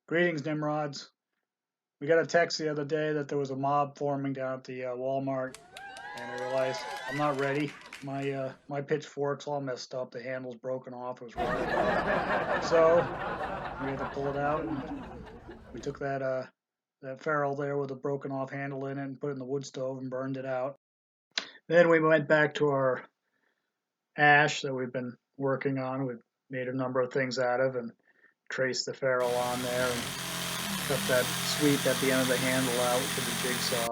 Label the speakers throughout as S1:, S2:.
S1: Greetings, Nimrods. We got a text the other day that there was a mob forming down at the Walmart, and I realized I'm not ready. My pitchfork's all messed up. The handle's broken off. It was rotted off. So we had to pull it out, and we took that ferrule there with a broken off handle in it and put it in the wood stove and burned it out. Then we went back to our ash that we've been working on. We've made a number of things out of and traced the ferrule on there and cut that sweep at the end of the handle out with the jigsaw.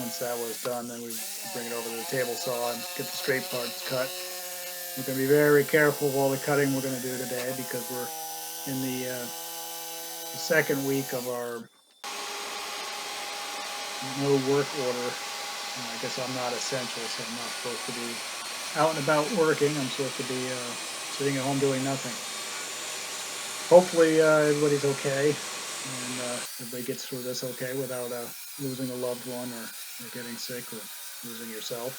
S1: Once that was done, then we bring it over to the table saw and get the straight parts cut. We're going to be very careful of all the cutting we're going to do today because we're in the second week of our no work order. I guess I'm not essential, so I'm not supposed to be out and about working. I'm supposed to be sitting at home doing nothing. Hopefully everybody's okay and everybody gets through this okay without losing a loved one or getting sick or losing yourself.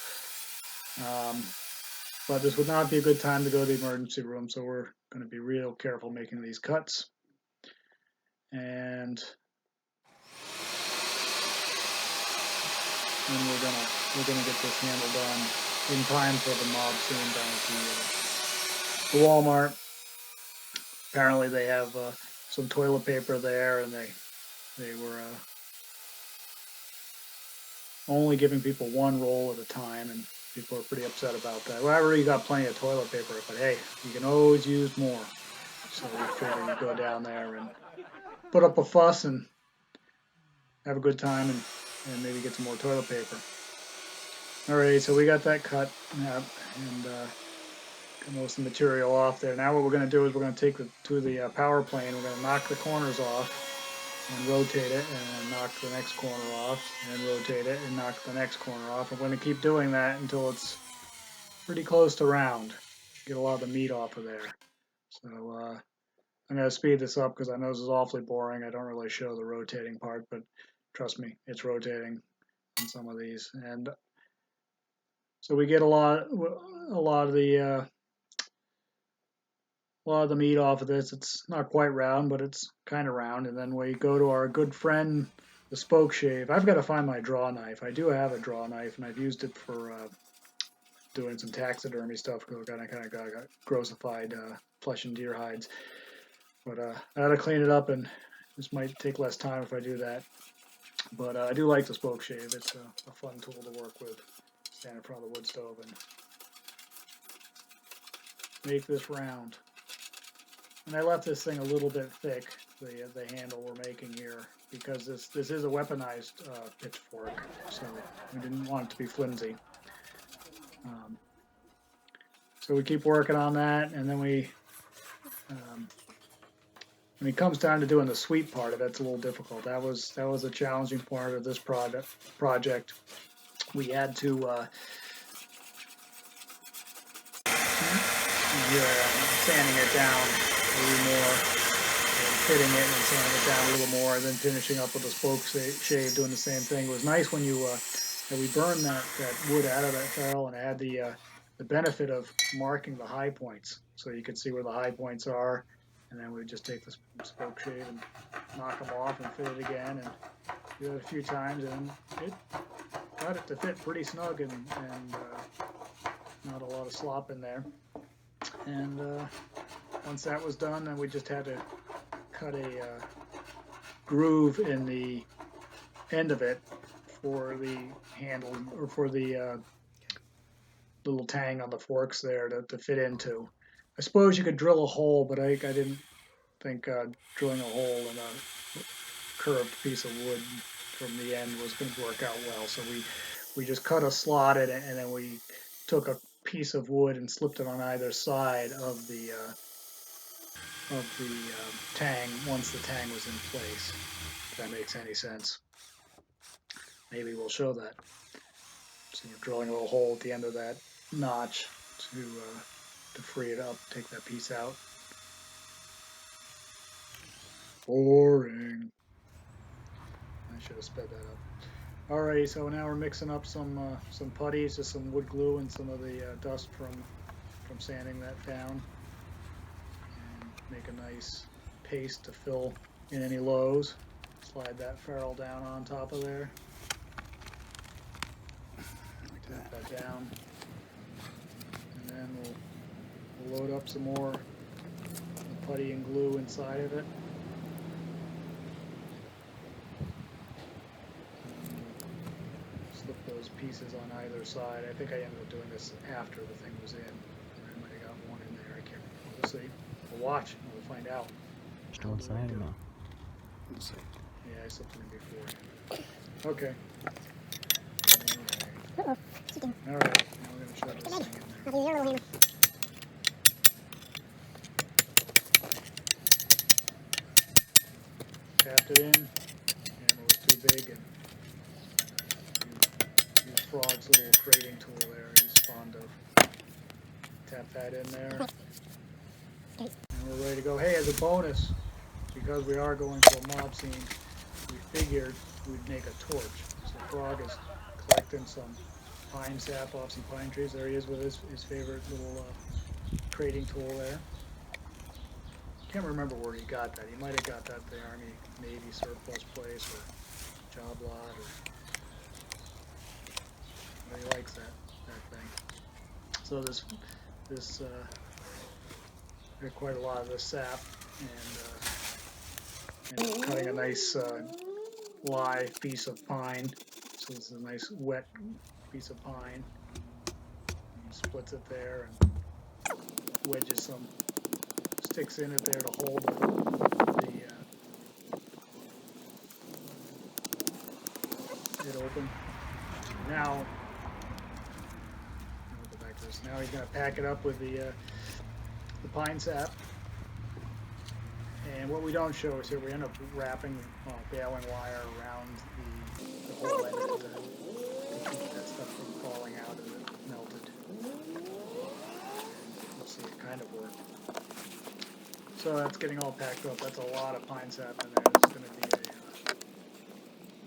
S1: But this would not be a good time to go to the emergency room, so we're going to be real careful making these cuts. And we're gonna get this handle done in time for the mob scene down at the Walmart. Apparently they have some toilet paper there, and they were only giving people one roll at a time, and people are pretty upset about that. Well, I already got plenty of toilet paper, but hey, you can always use more. So we figured we'd go down there and put up a fuss and have a good time and maybe get some more toilet paper. Alright, so we got that cut and got most of the material off there. Now what we're going to do is we're going to take it to the power plane. We're going to knock the corners off and rotate it, and knock the next corner off and rotate it and knock the next corner off. We're going to keep doing that until it's pretty close to round. Get a lot of the meat off of there. So I'm going to speed this up because I know this is awfully boring. I don't really show the rotating part, but trust me, it's rotating on some of these. And so we get a lot of the meat off of this. It's not quite round, but it's kind of round. And then we go to our good friend, the spoke shave. I've got to find my draw knife. I do have a draw knife, and I've used it for doing some taxidermy stuff because I kind of got grossified flesh and deer hides. But I got to clean it up, and this might take less time if I do that. But I do like the spoke shave. It's a fun tool to work with. Stand in front of the wood stove and make this round. And I left this thing a little bit thick, the handle we're making here, because this is a weaponized pitchfork, so we didn't want it to be flimsy. So we keep working on that, and then when it comes down to doing the sweep part of it, it's a little difficult. That was a challenging part of this project. We had to here I am sanding it down a little more, and fitting it and sanding it down a little more, and then finishing up with a spoke shave, doing the same thing. It was nice when you we burned that wood out of that ferrule, and it had the benefit of marking the high points, so you could see where the high points are, and then we would just take the spoke shave and knock them off and fit it again, and do it a few times, and it got it to fit pretty snug and not a lot of slop in there. And once that was done, then we just had to cut a groove in the end of it for the handle, or for the little tang on the forks there to fit into. I suppose you could drill a hole, but I didn't think drilling a hole in a curved piece of wood from the end was going to work out well. So we just cut a slot in it, and then we took a piece of wood and slipped it on either side of the tang once the tang was in place. If that makes any sense. Maybe we'll show that. So we're drilling a little hole at the end of that notch to free it up, take that piece out. Boring. I should have sped that up. Alrighty, so now we're mixing up some putties, just some wood glue and some of the dust from sanding that down, and make a nice paste to fill in any lows. Slide that ferrule down on top of there. Tap that down. And then we'll load up some more putty and glue inside of it. Slip those pieces on either side. I think I ended up doing this after the thing was in. I might have got one in there. I can't remember. We'll see. We'll watch and we'll find out.
S2: Still inside or no?
S1: We'll see. Yeah, I slipped it in before. Okay. All right. Now we're going to shove this thing in there. Tapped it in. Hammer was too big, and use Frog's little crating tool there. He's fond of. Tap that in there. And we're ready to go. Hey, as a bonus, because we are going to a mob scene, we figured we'd make a torch. So Frog is collecting some pine sap off some pine trees. There he is with his favorite little crating tool there. Can't remember where he got that. He might have got that at the Army Navy surplus place or job lot, but he likes that thing. So this got quite a lot of this sap, and cutting a nice live piece of pine. So this is a nice wet piece of pine. He splits it there and wedges some sticks in it there to hold it open. Now, I'll go back to this. Now he's going to pack it up with the pine sap. And what we don't show is here we end up wrapping baling wire around the whole end of it to keep that stuff from falling out as it melted. You'll see it kind of work. So that's getting all packed up. That's a lot of pine sap in there. This is going to be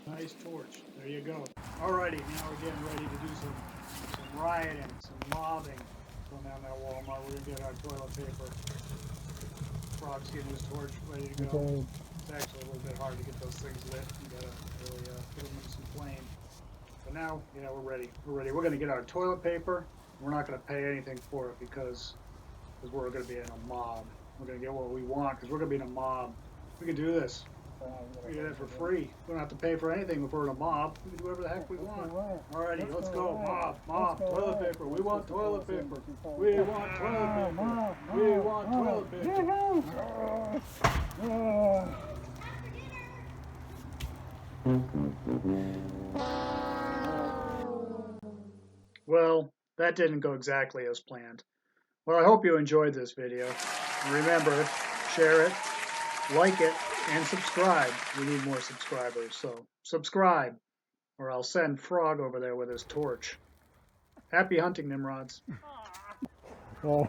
S1: a nice torch. There you go. Alrighty, now we're getting ready to do some rioting, some mobbing. Going down that Walmart. We're going to get our toilet paper. Frog's getting his torch ready to go.
S2: Okay.
S1: It's actually a little bit hard to get those things lit. You got to really put them in some flame. But now, we're ready. We're ready. We're going to get our toilet paper. We're not going to pay anything for it because we're going to be in a mob. We're going to get what we want because we're going to be in a mob. We can do this. We can get it for free. We don't have to pay for anything if we're in a mob. We can do whatever the heck we want. Alrighty, let's go. Mob, toilet paper. We want toilet paper. We want toilet paper. We want toilet paper. Well, that didn't go exactly as planned. Well, I hope you enjoyed this video. Remember, share it, like it, and subscribe. We need more subscribers, so subscribe, or I'll send Frog over there with his torch. Happy hunting, Nimrods.
S2: Oh.